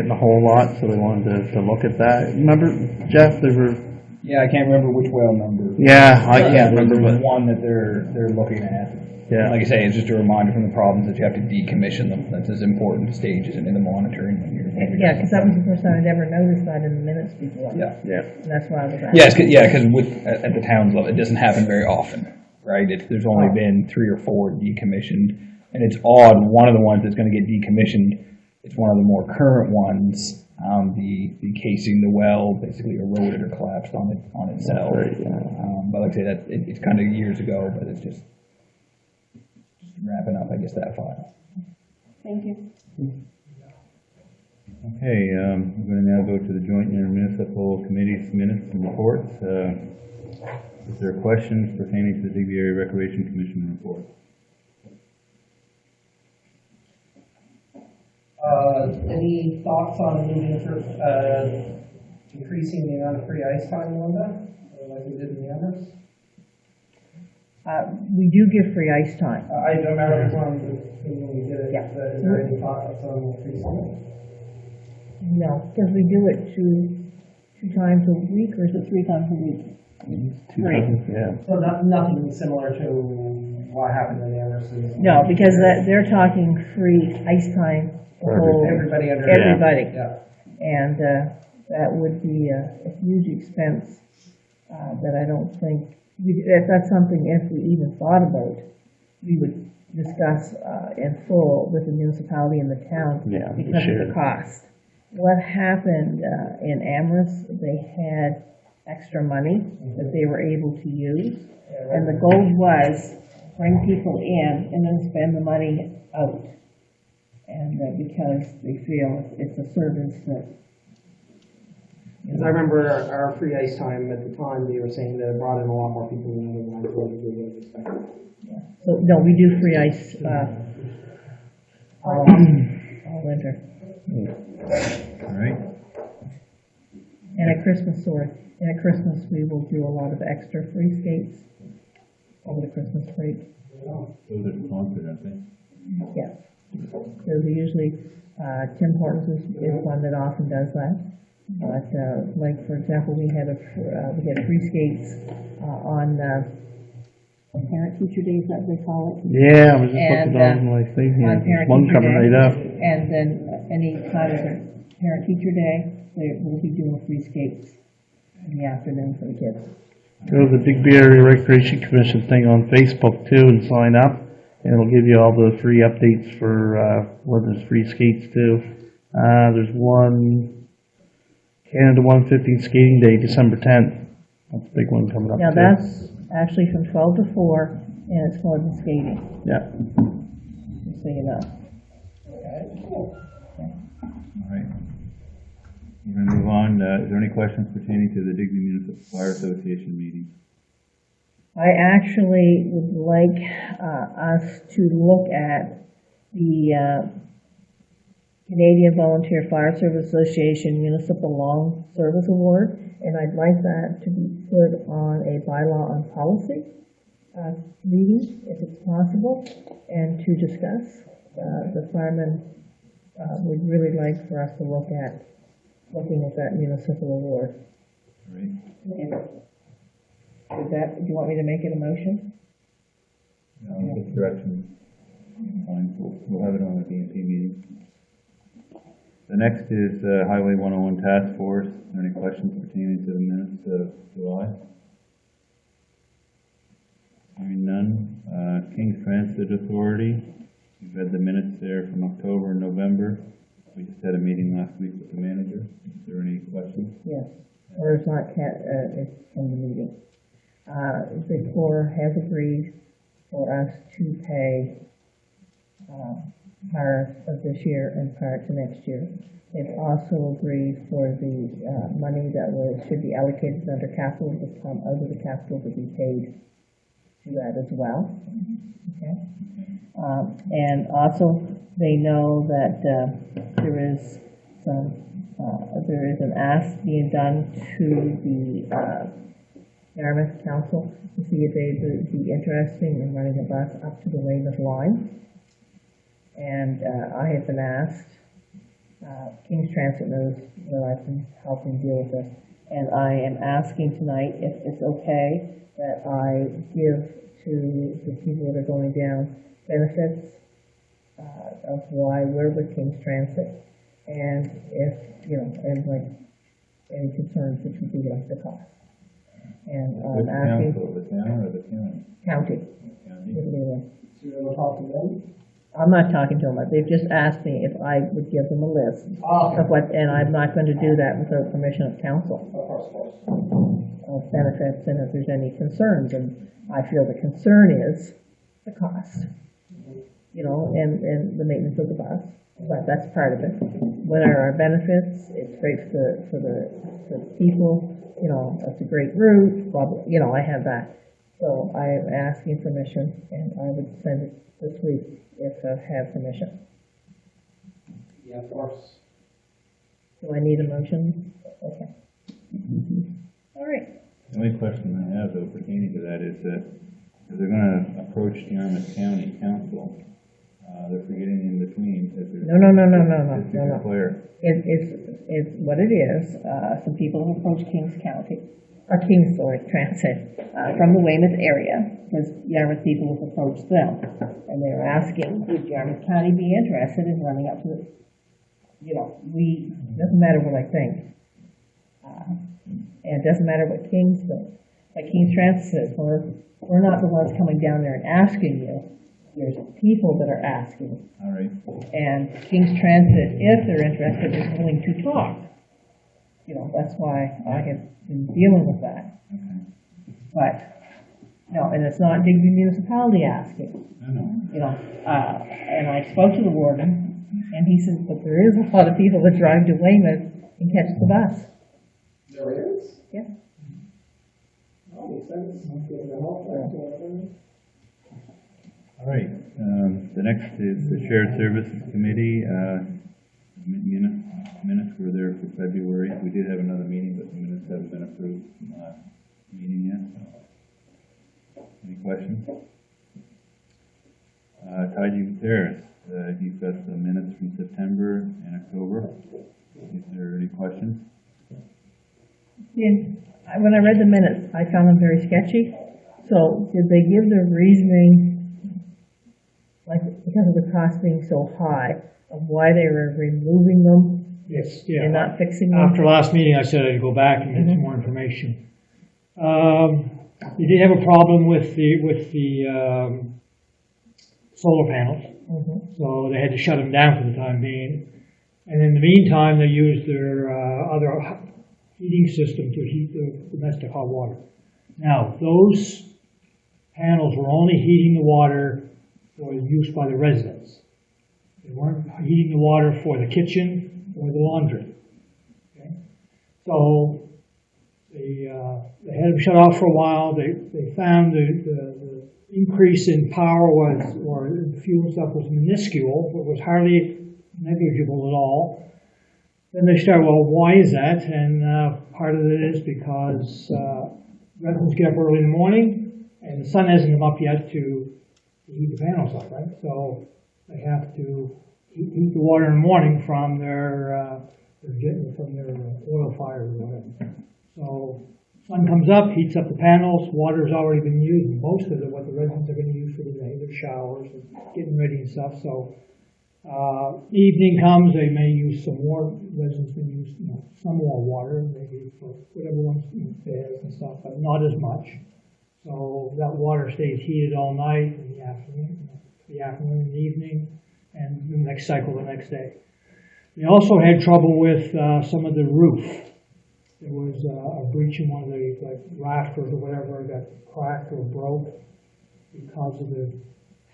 a whole lot, so they wanted to look at that. Remember, Jeff, there were... Yeah, I can't remember which well number. Yeah, I can't remember, There's but... one that they're looking at. Yeah. Like I say, it's just a reminder from the problems that you have to decommission them. That's as important stage as in the monitoring when you're... Yeah, because that was the first time I'd ever noticed that in the minutes before. Yeah. Yeah. And that's why I was asking. Yeah, because at the town's level, it doesn't happen very often, right? There's only been 3 or 4 decommissioned, and it's odd. One of the ones that's going to get decommissioned, it's one of the more current ones. The casing, the well, basically eroded or collapsed on itself. Right, yeah. But like I say, it's kind of years ago, but it's just wrapping up, I guess, that file. Thank you. Okay, we're going to now go to the joint intermunicipal committee's minutes and reports. Is there questions pertaining to the Digby Area Recreation Commission report? Any thoughts on moving for, increasing the amount of free ice time, Linda, like we did in the others? We do give free ice time. I don't remember which one when we did it. Yeah. Is there any thoughts on increasing it? No, because we do it two times a week, or is it 3 times a week? 2 Right. times, yeah. So nothing similar to what happened in Amherst? No, because they're talking free ice time for whole, Everybody under. everybody. Yeah. And that would be a huge expense that I don't think, if that's something, if we even thought about, we would discuss in full with the municipality and the town Yeah, because sure. of the cost. What happened in Amherst, they had extra money that they were able to use, and the goal was bring people in and then spend the money out. And because they feel it's a service that. Because I remember our free ice time at the time, they were saying that it brought in a lot more people than we would have expected. Yeah. So, no, we do free ice all winter. All right. And at Christmas, we will do a lot of extra free skates over the Christmas break. Those are sponsored, aren't they? Yeah. So usually, Tim Hortons is one that often does that. But, like, for example, we had free skates on Parent Teacher Day, is that what they call it? Yeah, I was just And, looking on my thing here. on There's Parent one Teacher coming Day. right up. And then any time of the Parent Teacher Day, they will be doing free skates in the afternoon for the kids. Go to the Digby Area Recreation Commission thing on Facebook too and sign up. And it'll give you all the free updates for, where there's free skates too. There's one, Canada 150 Skating Day, December 10th. That's a big one coming up Now, too. that's actually from 12 to 4, and it's more than skating, Yeah. just so you know. All right. We're going to move on. Is there any questions pertaining to the Digby Municipal Fire Association meeting? I actually would like us to look at the Canadian Volunteer Fire Service Association Municipal Long Service Award, and I'd like that to be put on a bylaw on policy meeting, if it's possible, and to discuss. The firemen would really like for us to looking at that municipal award. All right. Do you want me to make it a motion? This direction. Fine. We'll have it on the BNP meeting. The next is Highway 101 Task Force. Are there any questions pertaining to the minutes of July? Hearing none. King's Transit Authority. We've had the minutes there from October and November. We just had a meeting last week with the manager. Is there any questions? Yes, or it's not, it's from the meeting. The Corps has agreed for us to pay part of this year and part to next year. They've also agreed for the money that should be allocated under capital to come out of the capital to be paid to that as well. Okay. And also, they know that there is an ask being done to the Yarmouth Council to see if they would be interested in running a bus up to the Weymouth line. And I have been asked, King's Transit knows that I've been helping deal with this, and I am asking tonight if it's okay that I give to the people that are going down benefits of why we're with King's Transit, and if, and like any concerns which would be like the cost. And I'm asking. The town or the county? County. County. So you're going to talk to them? I'm not talking to them. They've just asked me if I would give them a list of what, and I'm not going to do that without permission of council. Of benefits, and if there's any concerns, and I feel the concern is the cost, and the maintenance of the bus. But that's part of it. What are our benefits? It's great for the people. It's a great route. Blah, blah, I have that. So I am asking permission, and I would send it this week if I have permission. Yeah, of course. Do I need a motion? Okay. All right. The only question I have, though, pertaining to that is that if they're going to approach the Yarmouth County Council, they're forgetting in between that there's... No. Declare. It's what it is. Some people have approached Kings Transit from the Weymouth area, because Yarmouth people have approached them, and they're asking, would Yarmouth County be interested in running up to the, doesn't matter what I think, and it doesn't matter what Kings think. Like Kings Transit says, we're not the ones coming down there and asking you. There's people that are asking. All right. And Kings Transit, if they're interested, is willing to talk. That's why I have been dealing with that. Okay. But, no, and it's not Digby Municipality asking. I know. And I spoke to the warden, and he said, but there is a lot of people that drive to Weymouth and catch the bus. There is? Yeah. Oh, makes sense. Given the health factor. All right. The next is the Shared Services Committee. Minutes were there for February. We did have another meeting, but the minutes haven't been approved from the last meeting yet. Any questions? Tidy Terrace, you've got the minutes from September and October. Is there any questions? Yeah. When I read the minutes, I found them very sketchy. So did they give the reasoning, like because of the cost being so high, of why they were removing them Yes, and yeah. not fixing them? After last meeting, I said I'd go back and get some more information. They did have a problem with the solar panels. So they had to shut them down for the time being. And in the meantime, they used their other heating system to heat the domestic hot water. Now, those panels were only heating the water for use by the residents. They weren't heating the water for the kitchen or the laundry. Okay? So they had them shut off for a while. They found the increase in power or the fuel stuff was minuscule, but was hardly negligible at all. Then they started, well, why is that? And part of it is because residents get up early in the morning, and the sun hasn't come up yet to heat the panels up, right? So they have to heat the water in the morning from their oil fire or whatever. So sun comes up, heats up the panels, water's already been used, most of it, what the residents are going to use for the day, their showers, and getting ready and stuff. So evening comes, they may use some more, residents may use some more water, maybe for whatever one's fares and stuff, but not as much. So that water stays heated all night in the afternoon, and the evening, and the next cycle the next day. They also had trouble with some of the roof. There was a breach in one of the rafters or whatever got cracked or broke because of the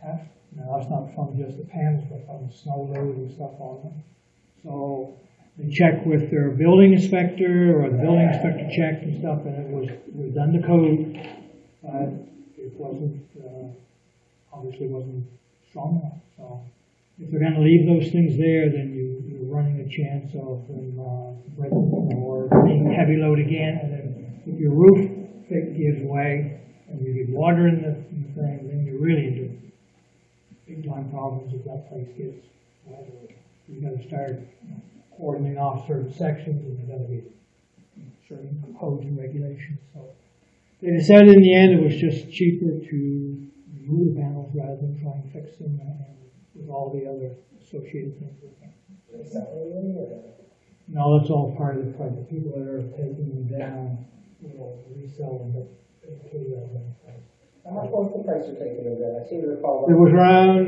heft. Now that's not from just the panels, but from the snow load and stuff on them. So they checked with their building inspector, or the building inspector checked and stuff, and it was done to code, but it wasn't, obviously wasn't strong enough. So if they're going to leave those things there, then you're running a chance of them breaking or being heavy load again. And then if your roof gives way and you get water in the thing, then you're really into big time problems if that place gets wet. You've got to start cordoning off certain sections, and there's got to be certain codes and regulations. So they decided in the end it was just cheaper to remove the panels rather than try and fix them and with all the other associated things with them. No, that's all part of the price. The people that are taking them down will resell them, but they pay that price. How much was the price you're taking of that? I seem to recall. It was around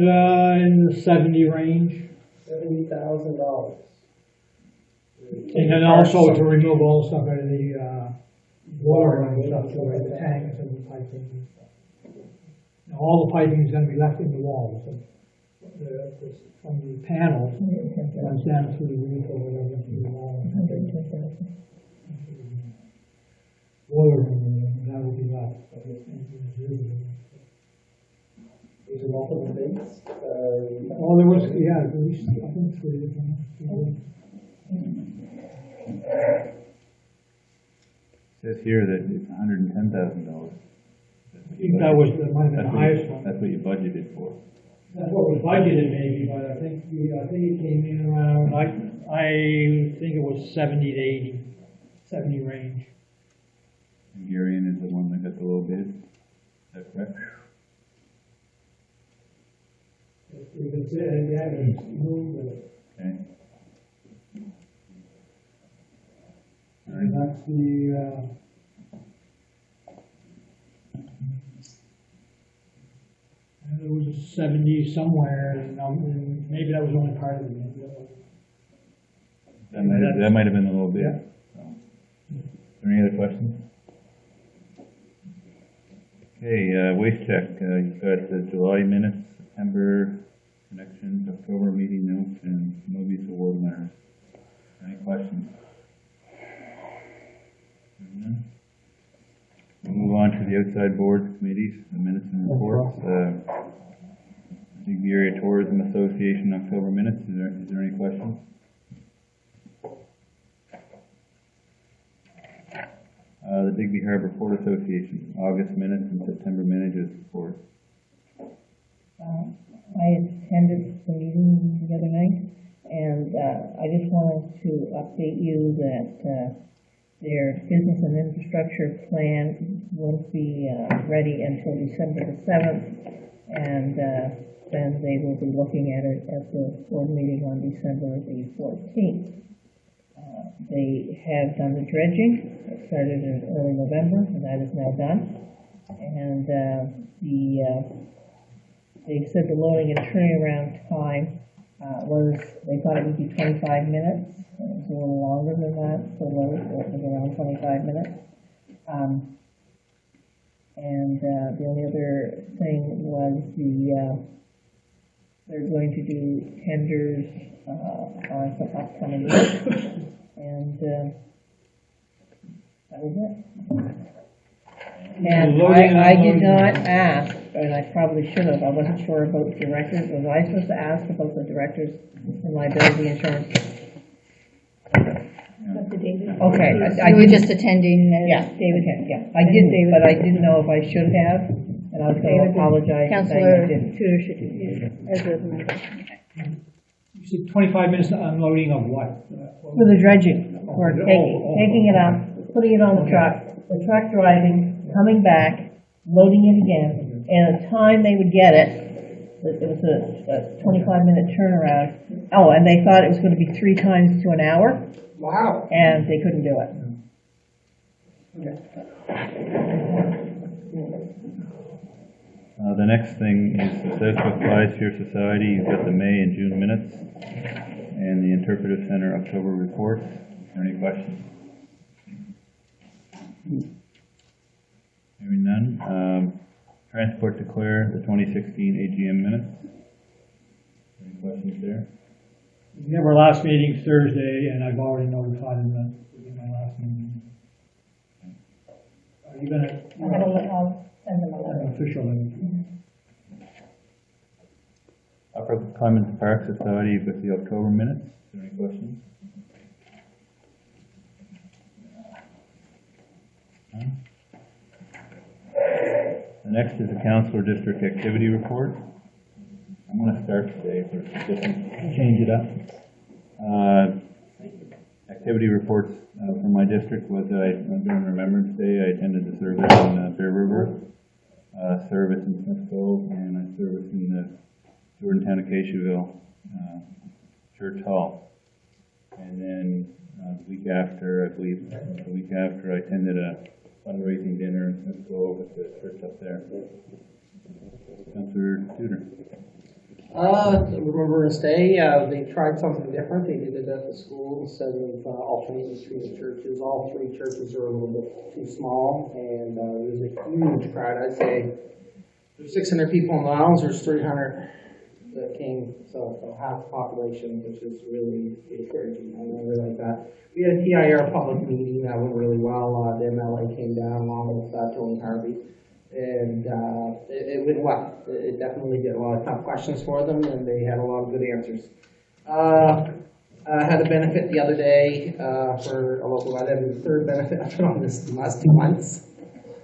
in the 70 range. $70,000. And then also to remove all the stuff out of the water and stuff, so the tanks and the piping and stuff. Now, all the piping is going to be left in the walls. So from the panels, runs down through the roof or whatever to the wall. Boiler room, that will be left. These are multiple things. Oh, there was, yeah, at least, I think 3 different. It says here that it's $110,000. I think that might have been the highest one. That's what you budgeted for. That's what was budgeted maybe, but I think it came in around, I think it was 70 to 80, 70 range. And Gurion is the one that got the low bid. Is that correct? If it's, yeah, it's moved, Okay. and that's the, there was a 70 somewhere, and maybe that was only part of it. Maybe that wasn't. That might have been a little bit. Yeah. So. Is there any other questions? Okay, waste check. You've got the July minutes, September connections, October meeting notes, and movies award winners. Any questions? None? We'll move on to the outside board committees, the minutes and reports. I think the Area Tourism Association October minutes. Is there any questions? The Digby Harbor Port Association, August minutes and September managers report. I attended the meeting the other night, and I just wanted to update you that their business and infrastructure plan won't be ready until December the 7th, and then they will be looking at it at the board meeting on December the 14th. They have done the dredging. It started in early November, and that is now done. And the they said the loading and turnaround time, was, they thought it would be 25 minutes. It was a little longer than that, so it was around 25 minutes. And the only other thing was they're going to do tenders on some upcoming work, and that was it. And I did not ask, and I probably should have, I wasn't sure about directors. Was I supposed to ask about the directors and liability insurance? Okay, I You were did just attending yeah, David. yeah, I did, but I didn't know if I should have, and I was going to apologize for saying I Councillor didn't. Tudor should do as a member. You said 25 minutes unloading of what? For the dredging, for taking it up, putting it on the truck driving, coming back, loading it again, and the time they would get it, it was a 25-minute turnaround. Oh, and they thought it was going to be 3 times to an hour, Wow. and they couldn't do it. The next thing is the Southwick Biosphere Society. You've got the May and June minutes and the Interpretive Center October reports. Are there any questions? Hearing none. Transport declare the 2016 AGM minutes. Any questions there? Our last meeting's Thursday, and I've already notified them that it'll be my last meeting. Are you gonna? I'll send them a letter. Official. Upper Clemens Park Society, you've got the October minutes. Is there any questions? None? The next is the Councillor District Activity Report. I'm going to start today for change it up. Activity reports from my district was during Remembrance Day, I attended the service in Bear River, service in Smith Cove, and I service in the Jordantown Acaciaville Church Hall. And then the week after, I attended a fundraising dinner in Smith Cove at the church up there. Councillor Tudor. Remembrance Day, they tried something different. They did it at the school instead of alternating between the churches. All 3 churches are a little bit too small, and there was a huge crowd. I'd say there's 600 people in the aisles. There's 300 that came, so half the population, which is really encouraging. I really like that. We had a TIR public meeting that went really well. The MLA came down along with Tony Harvey. And it went well. It definitely did a lot of tough questions for them, and they had a lot of good answers. I had a benefit the other day for a local event. That was the 3rd benefit I've been on this in the last 2 months.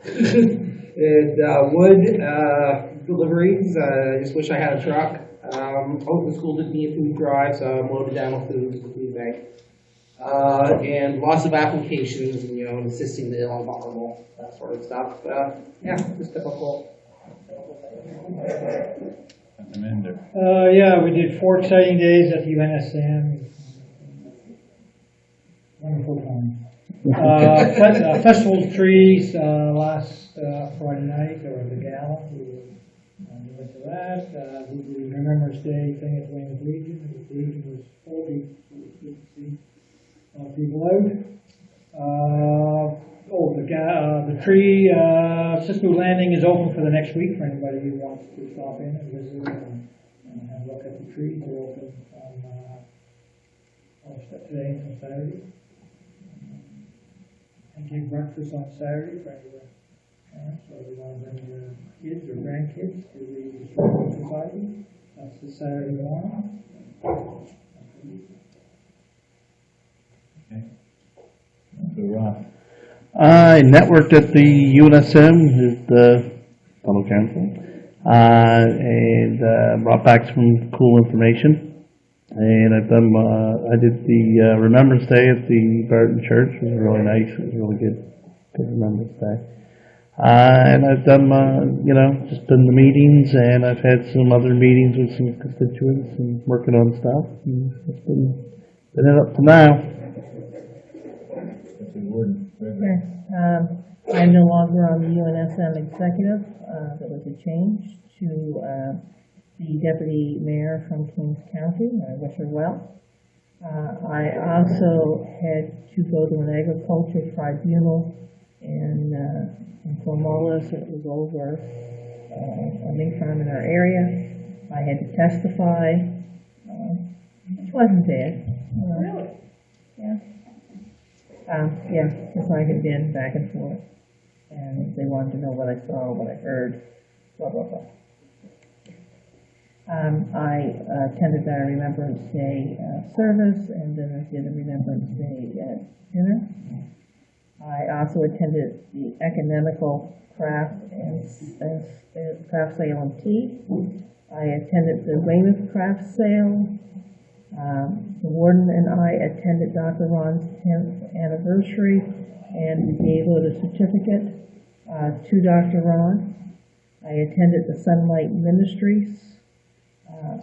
And wood deliveries. I just wish I had a truck. The school did me a food drive, so I'm loaded down with food for the food bank. And lots of applications, assisting the vulnerable, that sort of stuff. Yeah, just typical. Yeah, we did 4 exciting days at the UNSM. Wonderful time. Festival of Trees last Friday night, or the gala. We went to that. We did Remembrance Day thing at Wayne's Legion. The Legion was full. We could see people out. The tree, Cisco Landing is open for the next week for anybody who wants to stop in and visit and have a look at the trees. They're open on today and Saturday. And give breakfast on Saturday for any parents, or they want to bring their kids or grandkids to the Historical Society. That's the Saturday morning. Okay. So Ross. I networked at the UNSM, the fellow council, and brought back some cool information. And I did the Remembrance Day at the Barton Church. It was really nice. It was really good Remembrance Day. And I've done just done the meetings, and I've had some other meetings with some constituents and working on stuff. And it's been it up to now. I'm no longer on the UNSM executive. There was a change to the deputy mayor from Kings County. I wish her well. I also had to go to an agriculture tribunal in Cornwallis. It was over a mink farm in our area. I had to testify, which wasn't bad. Really? Yeah. Yeah, because I had been back and forth, and they wanted to know what I saw, what I heard, blah, blah, blah. I attended our Remembrance Day service, and then I did a Remembrance Day dinner. I also attended the Economical Craft Sale and Tea. I attended the Weymouth Craft Sale. The warden and I attended Dr. Ron's 10th anniversary, and we gave out a certificate to Dr. Ron. I attended the Sunlight Ministries.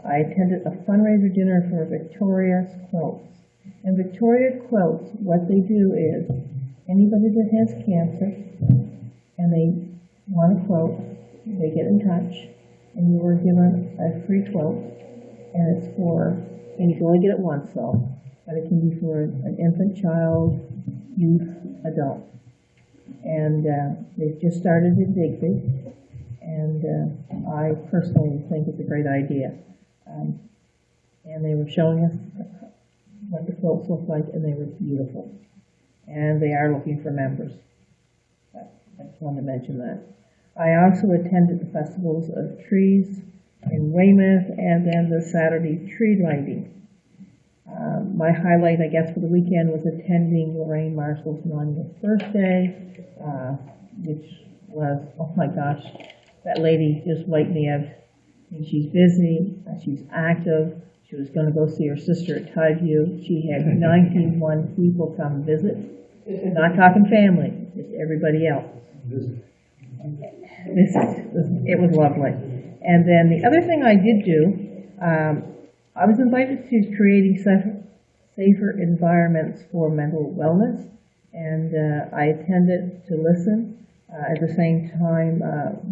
I attended a fundraiser dinner for Victoria's Quilts. And Victoria Quilts, what they do is, anybody that has cancer and they want a quilt, they get in touch, and you were given a free quilt, and it's for, and you can only get it once though, but it can be for an infant, child, youth, adult. And they've just started in Digby, and I personally think it's a great idea. And they were showing us what the quilts look like, and they were beautiful. And they are looking for members. I just wanted to mention that. I also attended the Festivals of Trees in Weymouth, and then the Saturday tree lighting. My highlight, I guess, for the weekend was attending Lorraine Marshall's 90th birthday, which was, oh my gosh, that lady just wiped me out. I mean, she's busy, she's active. She was going to go see her sister at Tideview. She had 91 people come visit. Not talking family, just everybody else. It was lovely. And then the other thing I did do, I was invited to creating safer environments for mental wellness, and I attended to listen. At the same time,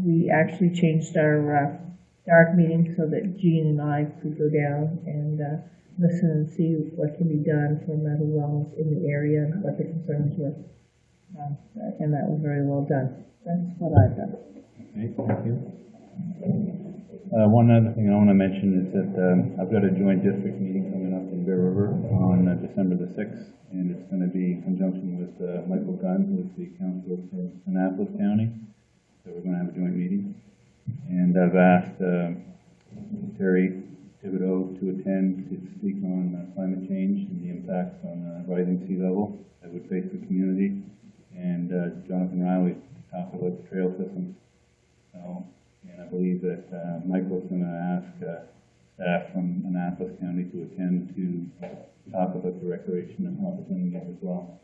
we actually changed our dark meeting so that Jean and I could go down and listen and see what can be done for mental wellness in the area and what the concerns were. And that was very well done. That's what I've done. Okay, thank you. One other thing I want to mention is that I've got a joint district meeting coming up in Bear River on December the 6th, and it's going to be in conjunction with Michael Gunn, who is the council for Annapolis County. So we're going to have a joint meeting. And I've asked Terry Thibodeau to attend to speak on climate change and the impacts on rising sea level that would face the community, and Jonathan Riley to talk about the trail systems. So, and I believe that Michael's going to ask staff from Annapolis County to attend to talk about the recreation opportunities as well.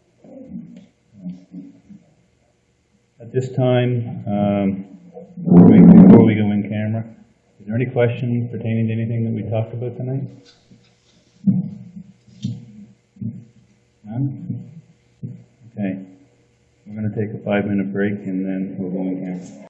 At this time, before we go in camera, is there any questions pertaining to anything that we talked about tonight? None? Okay. We're going to take a 5-minute break, and then we'll go in camera.